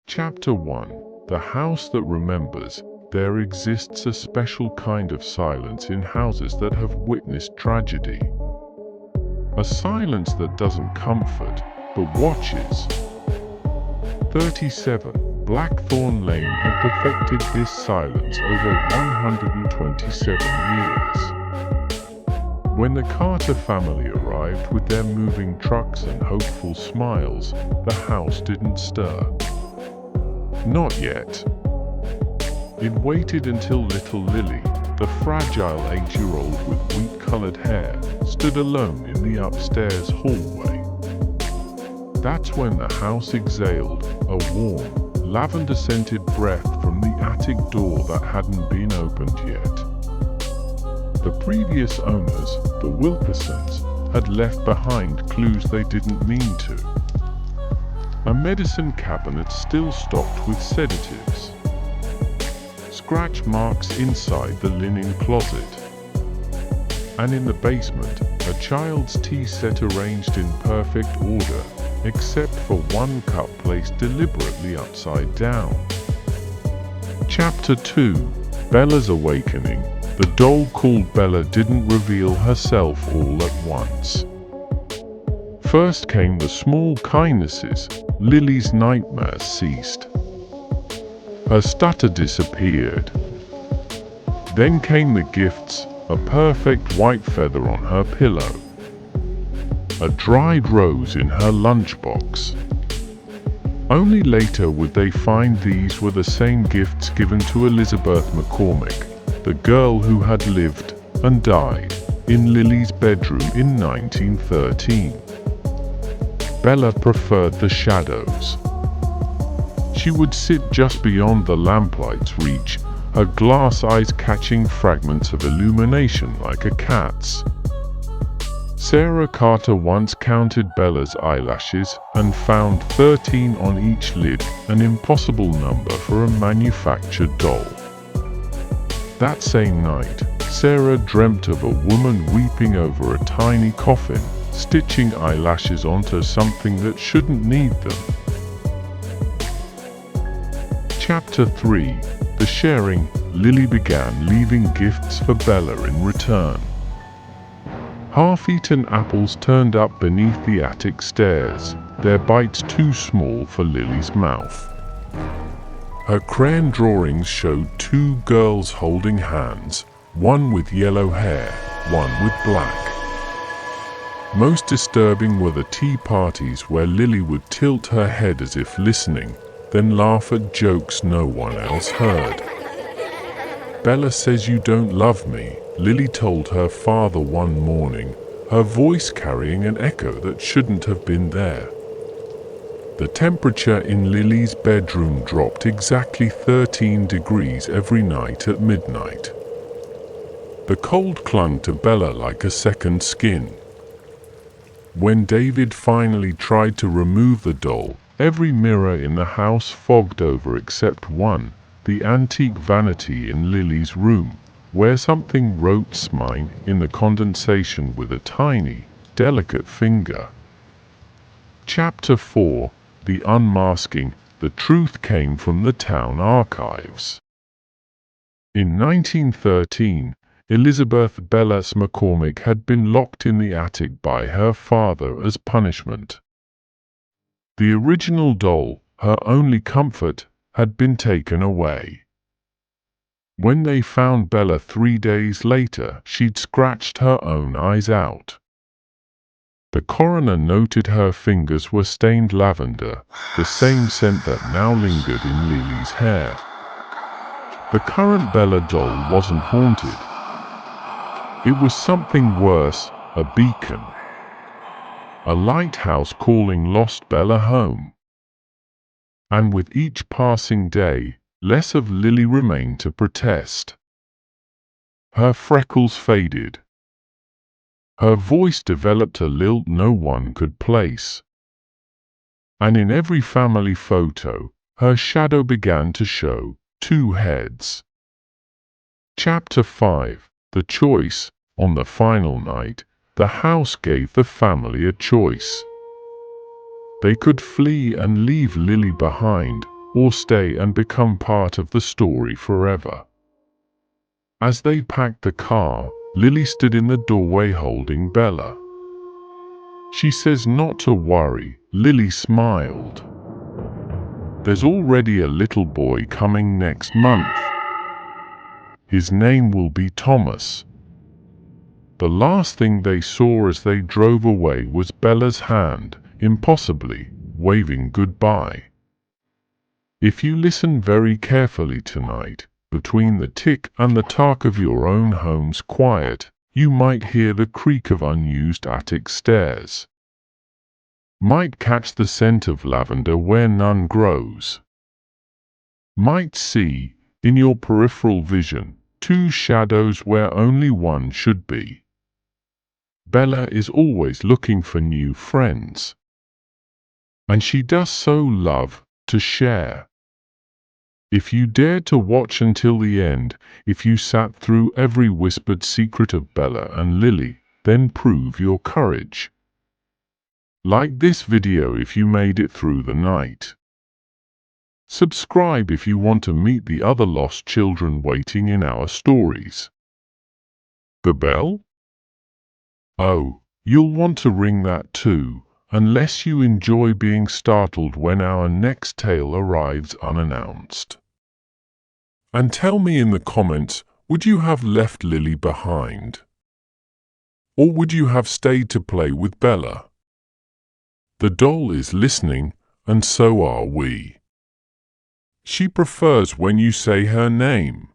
Chapter 1: The House That Remembers. There exists a special kind of silence in houses that have witnessed tragedy. A silence that doesn't comfort, but watches. 37. Blackthorn Lane had perfected this silence over 127 years. When the Carter family arrived with their moving trucks and hopeful smiles, the house didn't stir. Not yet. It waited until little Lily, the fragile 8-year-old with wheat-colored hair, stood alone in the upstairs hallway. That's when the house exhaled a warm, lavender-scented breath from the attic door that hadn't been opened yet. The previous owners, the Wilkersons, had left behind clues they didn't mean to. A medicine cabinet still stocked with sedatives. Scratch marks inside the linen closet. And in the basement, a child's tea set arranged in perfect order, except for one cup placed deliberately upside down. Chapter 2: Bella's Awakening. The doll called Bella didn't reveal herself all at once. First came the small kindnesses. Lily's nightmares ceased. Her stutter disappeared. Then came the gifts, a perfect white feather on her pillow, a dried rose in her lunchbox. Only later would they find these were the same gifts given to Elizabeth McCormick, the girl who had lived and died in Lily's bedroom in 1913. Bella preferred the shadows. She would sit just beyond the lamplight's reach, her glass eyes catching fragments of illumination like a cat's. Sarah Carter once counted Bella's eyelashes and found 13 on each lid, an impossible number for a manufactured doll. That same night, Sarah dreamt of a woman weeping over a tiny coffin, stitching eyelashes onto something that shouldn't need them. Chapter 3: The Sharing. Lily began leaving gifts for Bella in return. Half-eaten apples turned up beneath the attic stairs, their bites too small for Lily's mouth. Her crayon drawings showed two girls holding hands, one with yellow hair, one with black. Most disturbing were the tea parties where Lily would tilt her head as if listening, then laugh at jokes no one else heard. "Bella says you don't love me," Lily told her father one morning, her voice carrying an echo that shouldn't have been there. The temperature in Lily's bedroom dropped exactly 13 degrees every night at midnight. The cold clung to Bella like a second skin. When David finally tried to remove the doll, every mirror in the house fogged over except one, the antique vanity in Lily's room, where something wrote "Smine" in the condensation with a tiny, delicate finger. Chapter 4: The Unmasking. The truth came from the town archives. In 1913, Elizabeth Bella McCormick had been locked in the attic by her father as punishment. The original doll, her only comfort, had been taken away. When they found Bella 3 days later, she'd scratched her own eyes out. The coroner noted her fingers were stained lavender, the same scent that now lingered in Lily's hair. The current Bella doll wasn't haunted. It was something worse, a beacon. A lighthouse calling lost Bella home. And with each passing day, less of Lily remained to protest. Her freckles faded. Her voice developed a lilt no one could place. And in every family photo, her shadow began to show, 2 heads. Chapter 5: The Choice. On the final night, the house gave the family a choice. They could flee and leave Lily behind, or stay and become part of the story forever. As they packed the car, Lily stood in the doorway holding Bella. She says not to worry. Lily smiled. There's already a little boy coming next month. His name will be Thomas. The last thing they saw as they drove away was Bella's hand, impossibly, waving goodbye. If you listen very carefully tonight, between the tick and the tack of your own home's quiet, you might hear the creak of unused attic stairs. Might catch the scent of lavender where none grows. Might see, in your peripheral vision, two shadows where only one should be. Bella is always looking for new friends. And she does so love to share. If you dared to watch until the end, if you sat through every whispered secret of Bella and Lily, then prove your courage. Like this video if you made it through the night. Subscribe if you want to meet the other lost children waiting in our stories. The bell? Oh, you'll want to ring that too, unless you enjoy being startled when our next tale arrives unannounced. And tell me in the comments, would you have left Lily behind? Or would you have stayed to play with Bella? The doll is listening, and so are we. She prefers when you say her name.